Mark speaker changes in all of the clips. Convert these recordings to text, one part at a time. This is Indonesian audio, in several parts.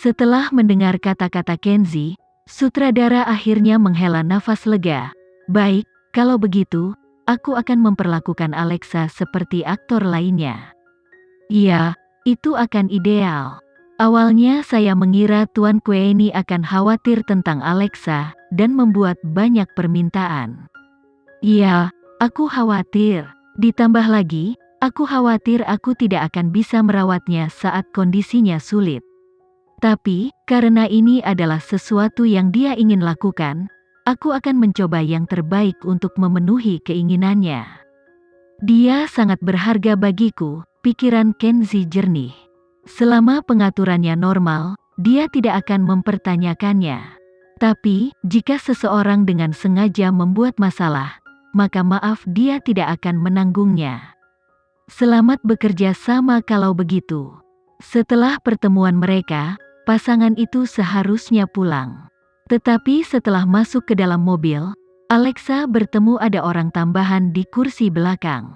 Speaker 1: Setelah mendengar kata-kata Kenzi, sutradara akhirnya menghela nafas lega. Baik, kalau begitu, aku akan memperlakukan Alexa seperti aktor lainnya. Iya, itu akan ideal. Awalnya saya mengira Tuan Queenie akan khawatir tentang Alexa dan membuat banyak permintaan. Iya, aku khawatir. Ditambah lagi, aku khawatir aku tidak akan bisa merawatnya saat kondisinya sulit. Tapi, karena ini adalah sesuatu yang dia ingin lakukan, aku akan mencoba yang terbaik untuk memenuhi keinginannya. Dia sangat berharga bagiku, pikiran Kenzi jernih. Selama pengaturannya normal, dia tidak akan mempertanyakannya. Tapi, jika seseorang dengan sengaja membuat masalah, maka maaf dia tidak akan menanggungnya. Selamat bekerja sama kalau begitu. Setelah pertemuan mereka, pasangan itu seharusnya pulang. Tetapi setelah masuk ke dalam mobil, Alexa bertemu ada orang tambahan di kursi belakang.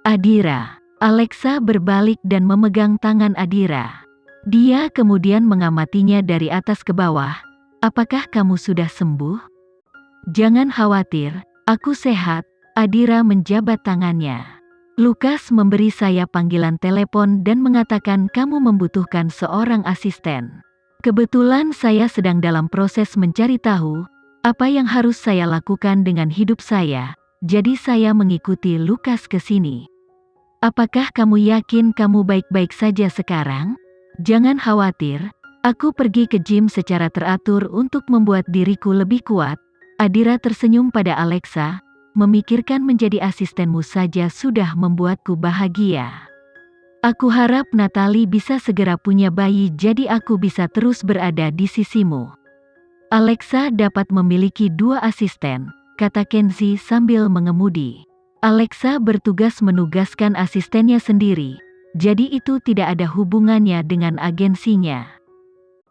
Speaker 1: Adira. Alexa berbalik dan memegang tangan Adira. Dia kemudian mengamatinya dari atas ke bawah. Apakah kamu sudah sembuh? Jangan khawatir, aku sehat. Adira menjabat tangannya. Lukas memberi saya panggilan telepon dan mengatakan kamu membutuhkan seorang asisten. Kebetulan saya sedang dalam proses mencari tahu apa yang harus saya lakukan dengan hidup saya, jadi saya mengikuti Lukas ke sini. Apakah kamu yakin kamu baik-baik saja sekarang? Jangan khawatir, aku pergi ke gym secara teratur untuk membuat diriku lebih kuat. Adira tersenyum pada Alexa, memikirkan menjadi asistenmu saja sudah membuatku bahagia. Aku harap Natalie bisa segera punya bayi jadi aku bisa terus berada di sisimu. Alexa dapat memiliki 2 asisten, kata Kenzi sambil mengemudi. Alexa bertugas menugaskan asistennya sendiri, jadi itu tidak ada hubungannya dengan agensinya.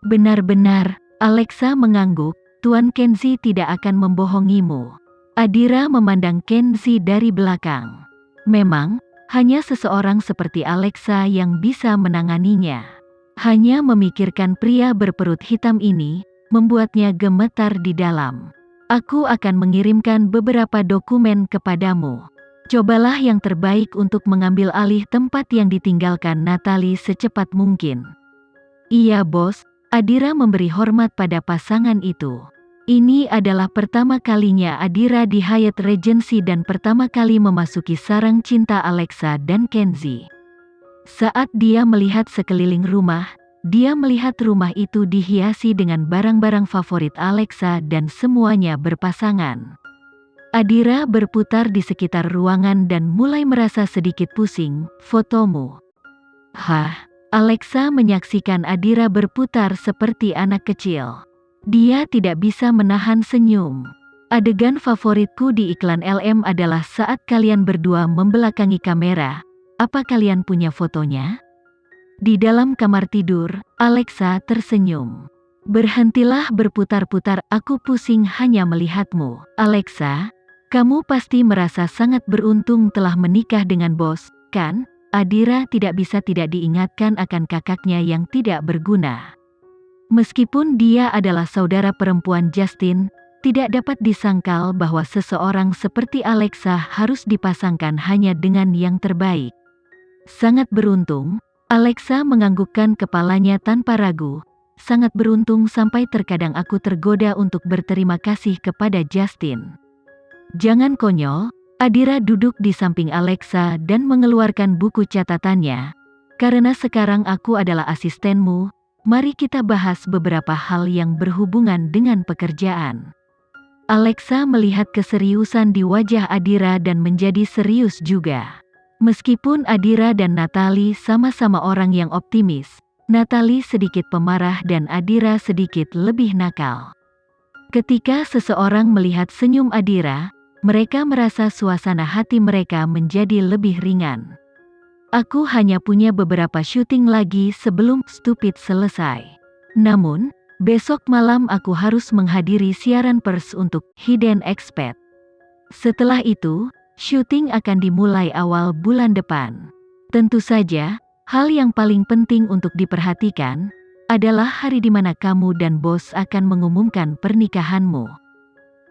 Speaker 1: Benar-benar, Alexa mengangguk, Tuan Kenzi tidak akan membohongimu. Adira memandang Kenzi dari belakang. Memang, hanya seseorang seperti Alexa yang bisa menanganinya. Hanya memikirkan pria berperut hitam ini, membuatnya gemetar di dalam. Aku akan mengirimkan beberapa dokumen kepadamu. Cobalah yang terbaik untuk mengambil alih tempat yang ditinggalkan Natalie secepat mungkin. Iya bos, Adira memberi hormat pada pasangan itu. Ini adalah pertama kalinya Adira di Hyatt Regency dan pertama kali memasuki sarang cinta Alexa dan Kenzi. Saat dia melihat sekeliling rumah, dia melihat rumah itu dihiasi dengan barang-barang favorit Alexa dan semuanya berpasangan. Adira berputar di sekitar ruangan dan mulai merasa sedikit pusing. Fotomu. Hah? Alexa menyaksikan Adira berputar seperti anak kecil. Dia tidak bisa menahan senyum. Adegan favoritku di iklan LM adalah saat kalian berdua membelakangi kamera. Apa kalian punya fotonya? Di dalam kamar tidur, Alexa tersenyum. Berhentilah berputar-putar, aku pusing hanya melihatmu. Alexa, kamu pasti merasa sangat beruntung telah menikah dengan bos, kan? Adira tidak bisa tidak diingatkan akan kakaknya yang tidak berguna. Meskipun dia adalah saudara perempuan Justin, tidak dapat disangkal bahwa seseorang seperti Alexa harus dipasangkan hanya dengan yang terbaik. Sangat beruntung, Alexa menganggukkan kepalanya tanpa ragu. Sangat beruntung sampai terkadang aku tergoda untuk berterima kasih kepada Justin. Jangan konyol, Adira duduk di samping Alexa dan mengeluarkan buku catatannya. Karena sekarang aku adalah asistenmu, mari kita bahas beberapa hal yang berhubungan dengan pekerjaan. Alexa melihat keseriusan di wajah Adira dan menjadi serius juga. Meskipun Adira dan Natalie sama-sama orang yang optimis, Natalie sedikit pemarah dan Adira sedikit lebih nakal. Ketika seseorang melihat senyum Adira, mereka merasa suasana hati mereka menjadi lebih ringan. Aku hanya punya beberapa syuting lagi sebelum Stupid selesai. Namun, besok malam aku harus menghadiri siaran pers untuk Hidden Expat. Setelah itu, syuting akan dimulai awal bulan depan. Tentu saja, hal yang paling penting untuk diperhatikan adalah hari di mana kamu dan bos akan mengumumkan pernikahanmu.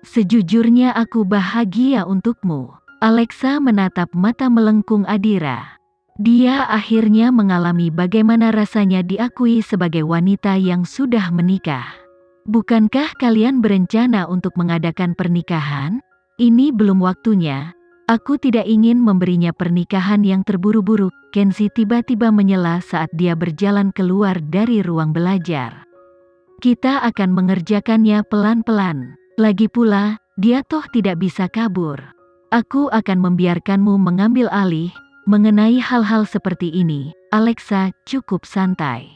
Speaker 1: Sejujurnya aku bahagia untukmu. Alexa menatap mata melengkung Adira. Dia akhirnya mengalami bagaimana rasanya diakui sebagai wanita yang sudah menikah. Bukankah kalian berencana untuk mengadakan pernikahan? Ini belum waktunya. Aku tidak ingin memberinya pernikahan yang terburu-buru. Kenzie tiba-tiba menyela saat dia berjalan keluar dari ruang belajar. Kita akan mengerjakannya pelan-pelan. Lagi pula, dia toh tidak bisa kabur. Aku akan membiarkanmu mengambil alih. Mengenai hal-hal seperti ini, Alexa cukup santai.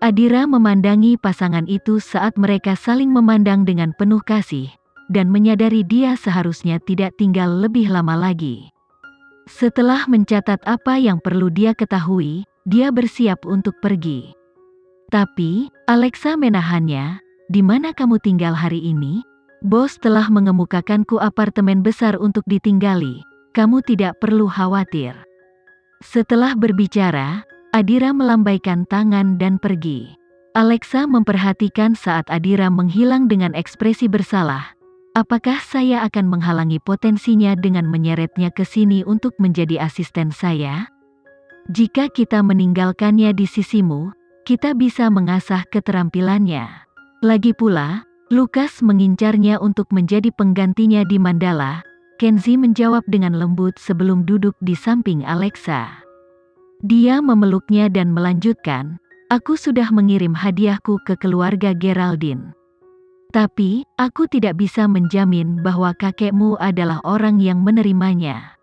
Speaker 1: Adira memandangi pasangan itu saat mereka saling memandang dengan penuh kasih, dan menyadari dia seharusnya tidak tinggal lebih lama lagi. Setelah mencatat apa yang perlu dia ketahui, dia bersiap untuk pergi. Tapi, Alexa menahannya. Di mana kamu tinggal hari ini? Bos telah mengemukakanku apartemen besar untuk ditinggali. Kamu tidak perlu khawatir. Setelah berbicara, Adira melambaikan tangan dan pergi. Alexa memperhatikan saat Adira menghilang dengan ekspresi bersalah. Apakah saya akan menghalangi potensinya dengan menyeretnya ke sini untuk menjadi asisten saya? Jika kita meninggalkannya di sisimu, kita bisa mengasah keterampilannya. Lagi pula, Lukas mengincarnya untuk menjadi penggantinya di Mandala. Kenzie menjawab dengan lembut sebelum duduk di samping Alexa. Dia memeluknya dan melanjutkan, aku sudah mengirim hadiahku ke keluarga Geraldine. Tapi, aku tidak bisa menjamin bahwa kakekmu adalah orang yang menerimanya.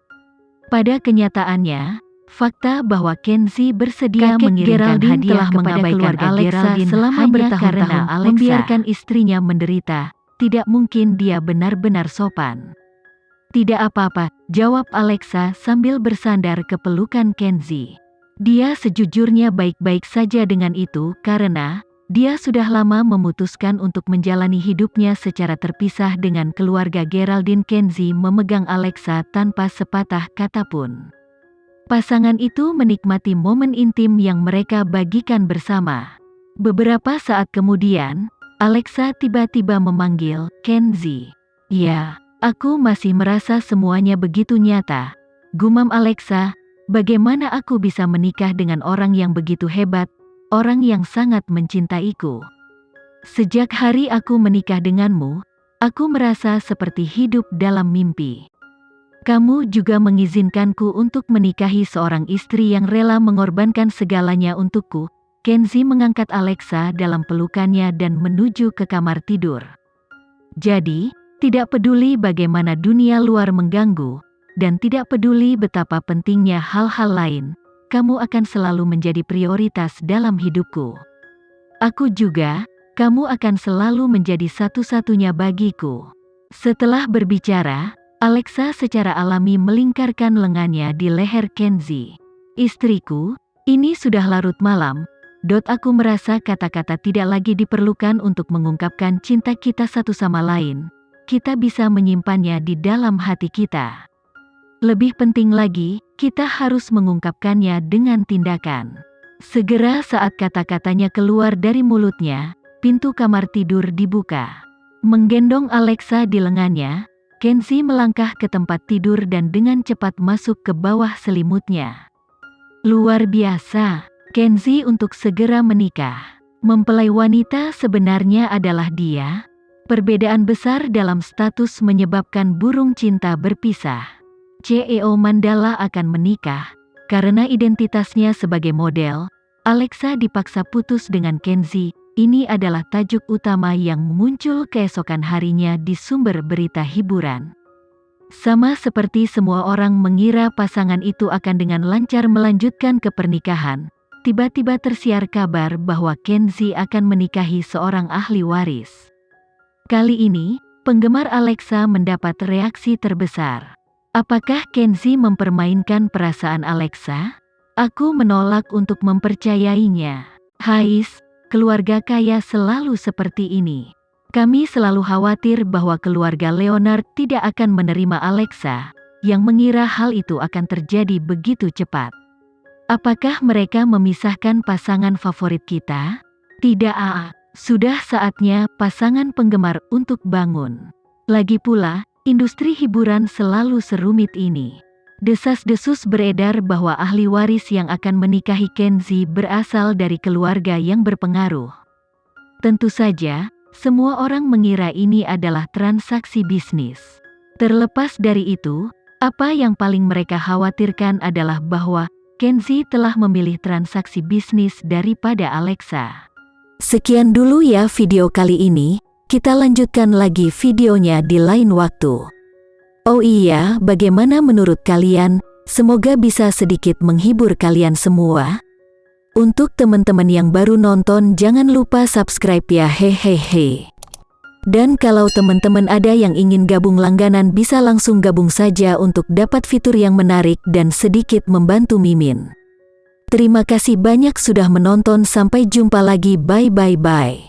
Speaker 1: Pada kenyataannya, fakta bahwa Kenzie bersedia mengirimkan hadiah kepada keluarga Geraldine selama bertahun-tahun membiarkan istrinya menderita, tidak mungkin dia benar-benar sopan. Tidak apa-apa, jawab Alexa sambil bersandar ke pelukan Kenzie. Dia sejujurnya baik-baik saja dengan itu karena dia sudah lama memutuskan untuk menjalani hidupnya secara terpisah dengan keluarga Geraldine. Kenzie memegang Alexa tanpa sepatah kata pun. Pasangan itu menikmati momen intim yang mereka bagikan bersama. Beberapa saat kemudian, Alexa tiba-tiba memanggil Kenzie. Ya, aku masih merasa semuanya begitu nyata. Gumam Alexa, bagaimana aku bisa menikah dengan orang yang begitu hebat, orang yang sangat mencintaiku. Sejak hari aku menikah denganmu, aku merasa seperti hidup dalam mimpi. Kamu juga mengizinkanku untuk menikahi seorang istri yang rela mengorbankan segalanya untukku. Kenzie mengangkat Alexa dalam pelukannya dan menuju ke kamar tidur. Jadi, tidak peduli bagaimana dunia luar mengganggu, dan tidak peduli betapa pentingnya hal-hal lain, kamu akan selalu menjadi prioritas dalam hidupku. Aku juga, kamu akan selalu menjadi satu-satunya bagiku. Setelah berbicara, Alexa secara alami melingkarkan lengannya di leher Kenzie. Istriku, ini sudah larut malam. Aku merasa kata-kata tidak lagi diperlukan untuk mengungkapkan cinta kita satu sama lain. Kita bisa menyimpannya di dalam hati kita. Lebih penting lagi, kita harus mengungkapkannya dengan tindakan. Segera saat kata-katanya keluar dari mulutnya, pintu kamar tidur dibuka. Menggendong Alexa di lengannya, Kenzie melangkah ke tempat tidur dan dengan cepat masuk ke bawah selimutnya. Luar biasa, Kenzie untuk segera menikah. Mempelai wanita sebenarnya adalah dia. Perbedaan besar dalam status menyebabkan burung cinta berpisah. CEO Mandala akan menikah. Karena identitasnya sebagai model, Alexa dipaksa putus dengan Kenzie. Ini adalah tajuk utama yang muncul keesokan harinya di sumber berita hiburan. Sama seperti semua orang mengira pasangan itu akan dengan lancar melanjutkan ke pernikahan, tiba-tiba tersiar kabar bahwa Kenzie akan menikahi seorang ahli waris. Kali ini, penggemar Alexa mendapat reaksi terbesar. Apakah Kenzie mempermainkan perasaan Alexa? Aku menolak untuk mempercayainya. Hais, keluarga kaya selalu seperti ini. Kami selalu khawatir bahwa keluarga Leonard tidak akan menerima Alexa, yang mengira hal itu akan terjadi begitu cepat. Apakah mereka memisahkan pasangan favorit kita? Tidak, sudah saatnya pasangan penggemar untuk bangun. Lagi pula, industri hiburan selalu serumit ini. Desas-desus beredar bahwa ahli waris yang akan menikahi Kenzi berasal dari keluarga yang berpengaruh. Tentu saja, semua orang mengira ini adalah transaksi bisnis. Terlepas dari itu, apa yang paling mereka khawatirkan adalah bahwa Kenzi telah memilih transaksi bisnis daripada Alexa. Sekian dulu ya video kali ini, kita lanjutkan lagi videonya di lain waktu. Oh iya, bagaimana menurut kalian? Semoga bisa sedikit menghibur kalian semua. Untuk teman-teman yang baru nonton, jangan lupa subscribe ya, hehehe. Dan kalau teman-teman ada yang ingin gabung langganan, bisa langsung gabung saja untuk dapat fitur yang menarik dan sedikit membantu Mimin. Terima kasih banyak sudah menonton, sampai jumpa lagi, bye.